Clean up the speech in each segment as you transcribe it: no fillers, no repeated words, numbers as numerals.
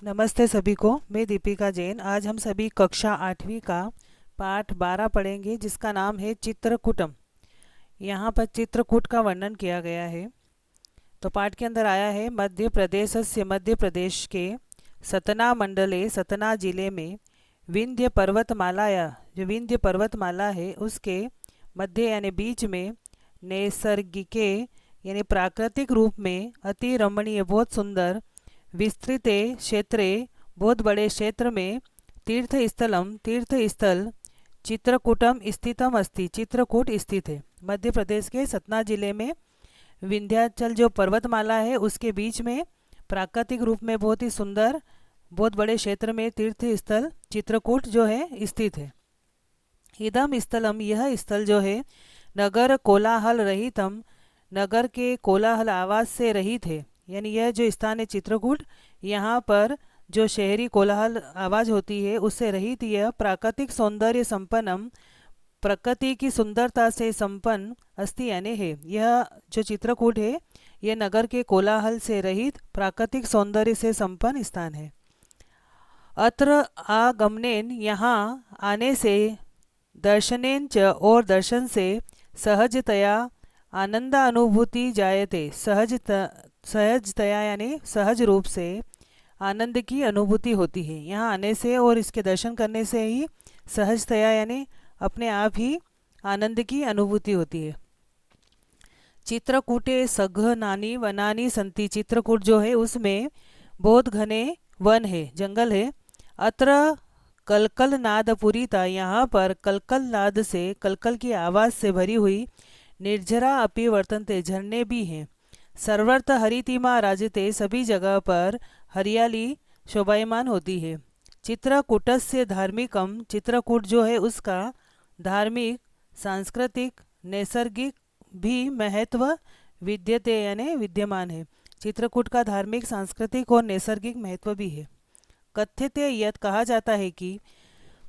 नमस्ते सभी को। मैं दीपिका जैन। आज हम सभी कक्षा 8वीं का पाठ 12 पढ़ेंगे, जिसका नाम है चित्रकूटम। यहाँ पर चित्रकूट का वर्णन किया गया है। तो पाठ के अंदर आया है, मध्य प्रदेश से मध्य प्रदेश के सतना मंडले, सतना जिले में विंध्य पर्वतमाला, जो विंध्य पर्वतमाला है उसके मध्य यानी बीच में नैसर्गिके यानी प्राकृतिक रूप में अति रमणीय, बहुत सुंदर विस्तृत क्षेत्रे, बहुत बड़े क्षेत्र में तीर्थ स्थल चित्रकूटम स्थितम अस्ति, चित्रकूट स्थित है। मध्य प्रदेश के सतना जिले में विंध्याचल जो पर्वतमाला है उसके बीच में प्राकृतिक रूप में बहुत ही सुंदर, बहुत बड़े क्षेत्र में तीर्थ स्थल चित्रकूट जो है स्थित है। इदम स्थलम, यह स्थल जो है, नगर कोलाहल रहितम, नगर के कोलाहल आवाज से रहित है। यानी यह जो स्थान है चित्रकूट, यहाँ पर जो शहरी कोलाहल आवाज होती है उससे रहित, यह प्राकृतिक सौंदर्य संपन्नम, प्रकृति की सुंदरता से संपन्न अस्ति यानी है। यह जो चित्रकूट है यह नगर के कोलाहल से रहित प्राकृतिक सौंदर्य से संपन्न स्थान है। अत्र आगमनेन, यहाँ आने से, दर्शनेन च और दर्शन से, सहजतया आनंदानुभूति जायते, सहजतया यानी सहज रूप से आनंद की अनुभूति होती है। यहाँ आने से और इसके दर्शन करने से ही सहजतया यानी अपने आप ही आनंद की अनुभूति होती है। चित्रकूटे सघनानि वनानि संति, चित्रकूट जो है उसमें बहुत घने वन है, जंगल है। अत्र कलकल नाद पुरीता, यहाँ पर कलकल नाद से, कलकल की आवाज़ से भरी हुई निर्झरा अपि वर्तन्ते, झरने भी हैं। सर्वत्र हरितिमा राजते, सभी जगह पर हरियाली शोभायमान होती है। चित्रकूटस्य धार्मिकम, चित्रकूट जो है उसका धार्मिक, सांस्कृतिक, नैसर्गिक भी महत्व विद्यते यानी विद्यमान है। चित्रकूट का धार्मिक, सांस्कृतिक और नैसर्गिक महत्व भी है। कथ्यते यत, कहा जाता है कि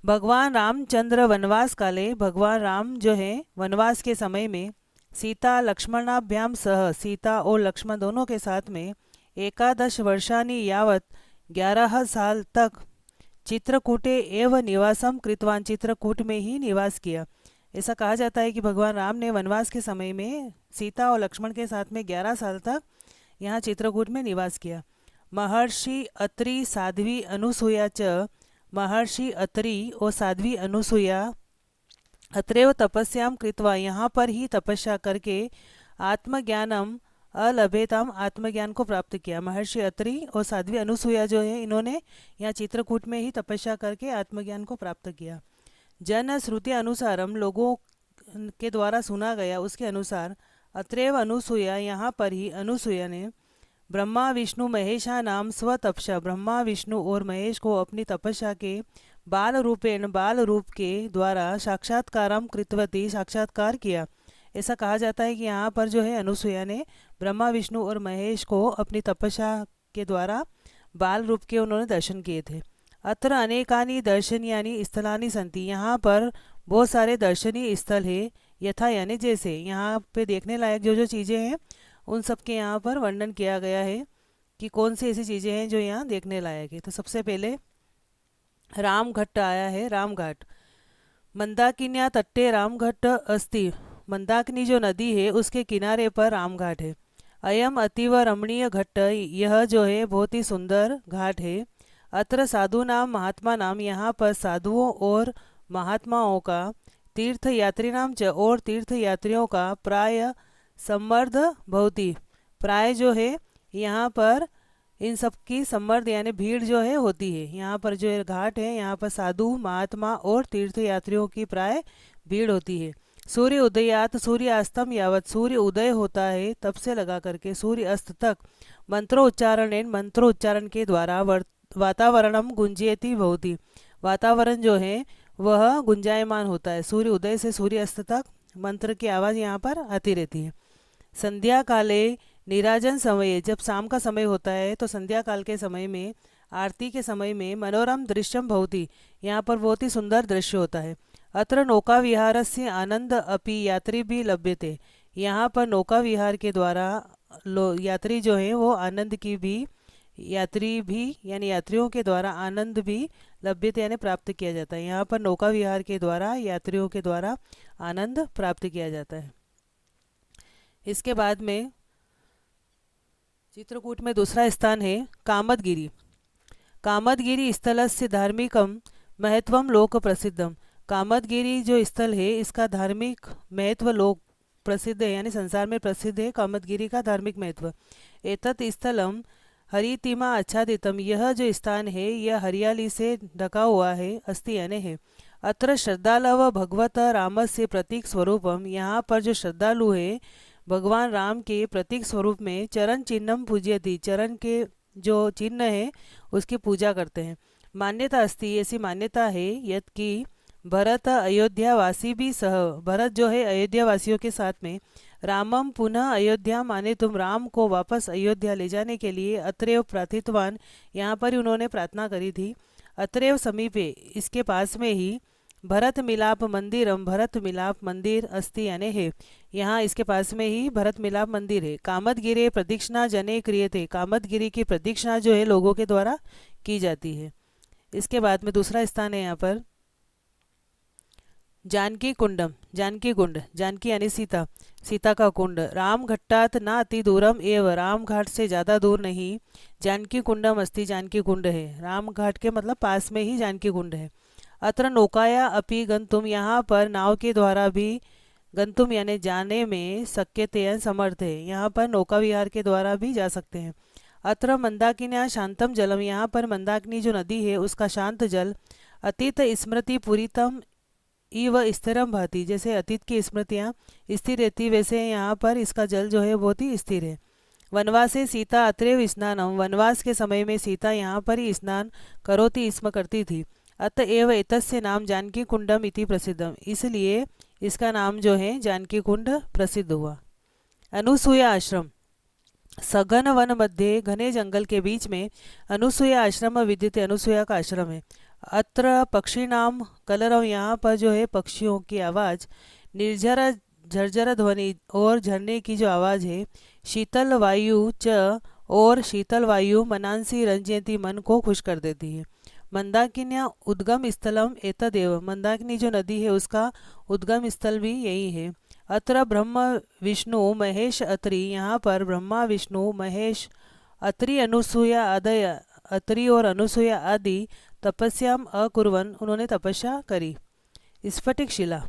भगवान रामचंद्र वनवास काले, भगवान राम जो है वनवास के समय में सीता लक्ष्मणाभ्याम सह, सीता और लक्ष्मण दोनों के साथ में 11 वर्षानि यावत, 11 साल तक चित्रकूटे एव निवासम कृतवान, चित्रकूट में ही निवास किया। ऐसा कहा जाता है कि भगवान राम ने वनवास के समय में सीता और लक्ष्मण के साथ में 11 साल तक यहाँ चित्रकूट में निवास किया। महर्षि अत्रि साध्वी अनुसुया च, महर्षि अत्रि और साध्वी अनुसुया अत्रैव तपस्याम कृत्वा, यहाँ पर ही तपस्या करके आत्मज्ञानम अलभेताम, आत्मज्ञान को प्राप्त किया। महर्षि अत्रि और साध्वी अनुसुया जो है इन्होंने यहाँ चित्रकूट में ही तपस्या करके आत्मज्ञान को प्राप्त किया। जन श्रुति अनुसारम, लोगों के द्वारा सुना गया उसके अनुसार, अत्रैव अनुसुया, यहाँ पर ही अनुसुया ने ब्रह्मा विष्णु महेशा नाम स्वतपस्या, ब्रह्मा विष्णु और महेश को अपनी तपस्या के बाल रूपेण, बाल रूप के द्वारा साक्षात्कारम कृतवती, साक्षात्कार किया। ऐसा कहा जाता है कि यहाँ पर जो है अनुसुया ने ब्रह्मा विष्णु और महेश को अपनी तपस्या के द्वारा बाल रूप के उन्होंने दर्शन किए थे। अत्र अनेकानि दर्शनीयानि स्थलानि सन्ति, यहाँ पर बहुत सारे दर्शनीय स्थल है। यथा यानी जैसे, यहाँ पे देखने लायक जो जो चीज़ें हैं उन सब के यहाँ पर वर्णन किया गया है कि कौन सी ऐसी चीज़ें हैं जो यहाँ देखने लायक है। तो सबसे पहले रामघट्ट आया है, रामघाट। मंदाकिन्या तट्टे रामघट्ट अस्ति, मंदाकिनी जो नदी है उसके किनारे पर रामघाट है। अयम अतीव रमणीय घट्ट, यह जो है बहुत ही सुंदर घाट है। अत्र साधु नाम महात्मा नाम, यहाँ पर साधुओं और महात्माओं का, तीर्थ यात्री नाम च, और तीर्थ यात्रियों का प्राय सम्मर्द भवती, प्राय जो है यहाँ पर इन सब की सम्मर्द यानी भीड़ जो है होती है। यहाँ पर जो घाट है यहाँ पर साधु, महात्मा और तीर्थ यात्रियों की प्राय भीड़ होती है। सूर्य उदयात सूर्य अस्तम यावत, सूर्य उदय होता है तब से लगा करके सूर्य अस्त तक, मंत्रोच्चारण, मंत्रोच्चारण के द्वारा वातावरणम गुंजयति भवती, वातावरण जो है वह गुंजायमान होता है। सूर्य उदय से सूर्य अस्त तक मंत्र की आवाज़ यहाँ पर आती रहती है। संध्या काले निराजन समय, जब शाम का समय होता है तो संध्या काल के समय में, आरती के समय में मनोरम दृश्यम भवती, यहाँ पर बहुत ही सुंदर दृश्य होता है। अत्र नौका विहार से आनंद अपि यात्री भी लभ्यते, यहाँ पर नौका विहार के द्वारा यात्री जो है वो आनंद की भी यात्री भी यानी यात्रियों के द्वारा आनंद भी लभ्यते यानी प्राप्त किया जाता है। यहाँ पर नौका विहार के द्वारा यात्रियों के द्वारा आनंद प्राप्त किया जाता है। इसके बाद में चित्रकूट में दूसरा स्थान है कामदगिरी। कामदगिरी स्थलस्य धार्मिकम महत्वम लोक प्रसिद्धम। कामदगिरी जो स्थल है इसका धार्मिक महत्व लोक प्रसिद्ध है यानी संसार में प्रसिद्ध है कामदगिरी का धार्मिक महत्व। एतत् स्थलम हरितिमा आच्छादितम। यह जो स्थान है यह हरियाली से ढका हुआ है अस्ति यानी है। अत्र श्रद्धालव भगवत रामस्य प्रतीक स्वरूपम। यहाँ पर जो श्रद्धालु है भगवान राम के प्रतीक स्वरूप में चरण चिन्हम पूज्यति। चरण के जो चिन्ह है उसकी पूजा करते हैं। मान्यता अस्ति ऐसी मान्यता है यद कि भरत अयोध्यावासी भी सह। भरत जो है अयोध्या वासियों के साथ में रामम पुनः अयोध्या माने तुम राम को वापस अयोध्या ले जाने के लिए अत्रैव प्रार्थितवान। यहाँ पर ही उन्होंने प्रार्थना करी थी। अत्रैव समीपे इसके पास में ही भरत मिलाप मंदिरम। भरत मिलाप मंदिर अस्ति यानी है। यहाँ इसके पास में ही भरत मिलाप मंदिर है। कामदगिरे प्रदक्षिणा जने क्रियते। कामदगिरी की प्रदक्षिणा जो है लोगों के द्वारा की जाती है। इसके बाद में दूसरा स्थान है यहाँ पर जानकी कुंडम। जानकी कुंड जानकी यानी सीता, सीता का कुंड। राम घट्टात न अति दूरम एव। राम घाट से ज़्यादा दूर नहीं जानकी कुंडम अस्ति जानकी कुंड है। राम घाट के मतलब पास में ही जानकी कुंड है। अत्र नौकाया अपि गंतुम। यहाँ पर नाव के द्वारा भी गंतुम यानी जाने में शक्यते समर्थ है। यहाँ पर नौका विहार के द्वारा भी जा सकते हैं। अत्र मंदाकिन्या शांतम जलम। यहाँ पर मंदाकिनी जो नदी है उसका शांत जल अतीत स्मृति पूरितम इव स्थिरम भाति। जैसे अतीत की स्मृतियाँ स्थिर रहती वैसे यहाँ पर इसका जल जो है बहुत ही स्थिर है। वनवासे सीता अत्रैव स्नानम। वनवास के समय में सीता यहाँ पर ही स्नान करोति स्म करती थी। अतएव एतस्य नाम जानकी कुंडम इति प्रसिद्धम। इसलिए इसका नाम जो है जानकी कुंड प्रसिद्ध हुआ। अनुसूया आश्रम। सघन वन मध्य घने जंगल के बीच में अनुसूया आश्रम विद्यते। अनुसूया का आश्रम है। अत्र पक्षीणाम कलरव। यहाँ पर जो है पक्षियों की आवाज़ निर्झर झरझर ध्वनि और झरने की जो आवाज़ है। शीतल वायु च और शीतल वायु मनांसी रंजयती मन को खुश कर देती है। मंदाकिन्या उद्गम स्थलम एतदेव। मंदाकिनी जो नदी है उसका उद्गम स्थल भी यही है। अत्र ब्रह्म विष्णु महेश अत्रि। यहाँ पर ब्रह्मा विष्णु महेश अत्रि अनुसूया आदय अत्रि और अनुसूया आदि तपस्याम अकुर्वन उन्होंने तपस्या करी। स्फटिक शिला।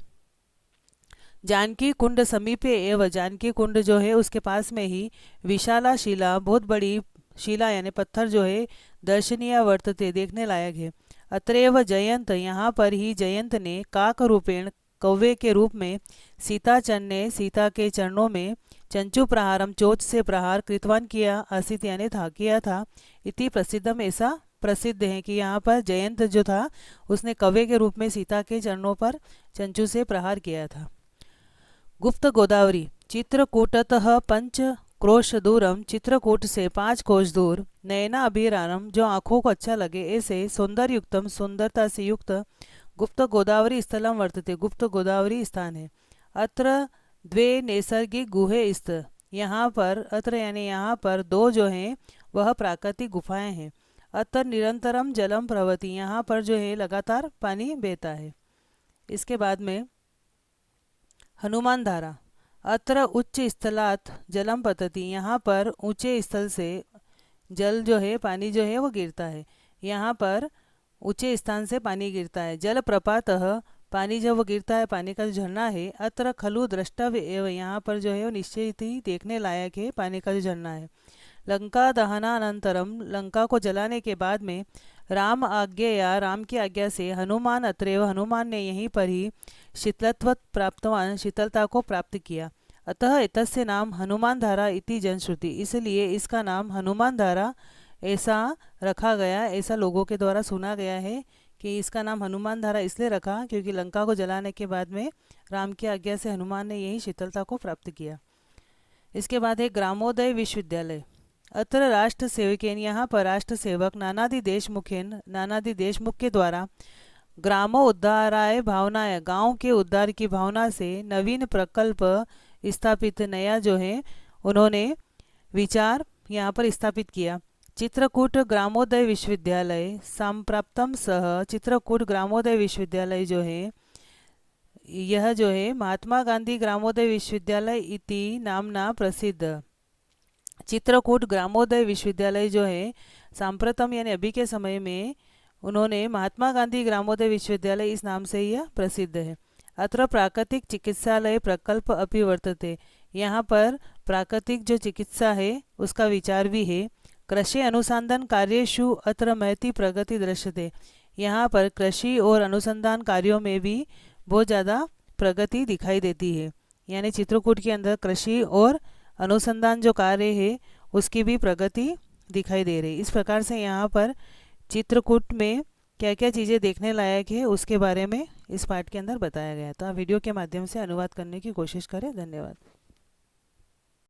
जानकी कुंड समीपे एव। जानकी कुंड जो है उसके पास में ही विशाला शिला बहुत बड़ी शिला यानी पत्थर जो है दर्शनीय वर्तते देखने लायक है। अत्रैव जयंत। यहाँ पर ही जयंत ने काक रूपेण कौवे के रूप में सीताचन ने सीता के चरणों में चंचु प्रहारम चोच से प्रहार कृतवान किया आसित यानी था किया था। इति प्रसिद्धम ऐसा प्रसिद्ध है कि यहाँ पर जयंत जो था उसने कौवे के रूप में सीता के चरणों पर चंचु से प्रहार किया था। गुप्त गोदावरी। चित्रकूटतः 5 क्रोश दूरम। चित्रकूट से 5 कोश दूर। नयना अभिरानम जो आँखों को अच्छा लगे ऐसे सौंदर्य युक्तम सुंदरता से युक्त गुप्त गोदावरी स्थलम वर्तते। गुप्त गोदावरी स्थान है। अत्र द्वे नैसर्गिक गुहे स्थ। यहाँ पर अत्र यानी यहाँ पर 2 जो हैं वह प्राकृतिक गुफाएं हैं। अत्र निरंतरम जलम प्रवति। यहाँ पर जो है लगातार पानी बहता है। इसके बाद में हनुमान धारा। अत्र उच्च स्थलात् जलम पतति। यहाँ पर ऊंचे स्थल से जल जो है पानी जो है वो गिरता है। यहाँ पर ऊंचे स्थान से पानी गिरता है। जल प्रपातः पानी जब वो गिरता है पानी का जो झरना है। अत्र खलु द्रष्टव्य एवं यहाँ पर जो है वो निश्चित ही देखने लायक है पानी का जो झरना है। लंका दहनानंतरम लंका को जलाने के बाद में राम आज्ञा या राम की आज्ञा से हनुमान अत्रैव हनुमान ने यहीं पर ही शीतलत्व प्राप्तवान शीतलता को प्राप्त किया। अतः एतस्य नाम हनुमान धारा इति जनश्रुति। इसलिए इसका नाम हनुमान धारा ऐसा रखा गया, ऐसा लोगों के द्वारा सुना गया है कि इसका नाम हनुमान धारा इसलिए रखा क्योंकि लंका को जलाने के बाद में राम की आज्ञा से हनुमान ने यही शीतलता को प्राप्त किया। इसके बाद है ग्रामोदय विश्वविद्यालय। अत्र राष्ट्र सेवकेन यहाँ पर राष्ट्र सेवक नानादि देशमुखेन नानादि देशमुख के द्वारा ग्रामो उद्धाराय भावनाय गांव के उद्धार की भावना से नवीन प्रकल्प स्थापित नया जो है उन्होंने विचार यहाँ पर स्थापित किया। चित्रकूट ग्रामोदय विश्वविद्यालय संप्राप्तम सह चित्रकूट ग्रामोदय विश्वविद्यालय जो है, यह जो है महात्मा गांधी ग्रामोदय विश्वविद्यालय इति नामना प्रसिद्ध। चित्रकूट ग्रामोदय विश्वविद्यालय जो है सांप्रतम यानी अभी के समय में उन्होंने महात्मा गांधी ग्रामोदय विश्वविद्यालय इस नाम से यह प्रसिद्ध है। अत्र प्राकृतिक चिकित्सालय प्रकल्प अपि वर्तते, यहाँ पर प्राकृतिक जो चिकित्सा है उसका विचार भी है। कृषि अनुसंधान कार्येषु अत्र महती प्रगति दृश्यते, यहाँ पर कृषि और अनुसंधान कार्यों में भी बहुत ज़्यादा प्रगति दिखाई देती है। यानी चित्रकूट के अंदर कृषि और अनुसंधान जो कार्य है उसकी भी प्रगति दिखाई दे रही। इस प्रकार से यहाँ पर चित्रकूट में क्या क्या चीज़ें देखने लायक है उसके बारे में इस पाठ के अंदर बताया गया। तो आप वीडियो के माध्यम से अनुवाद करने की कोशिश करें। धन्यवाद।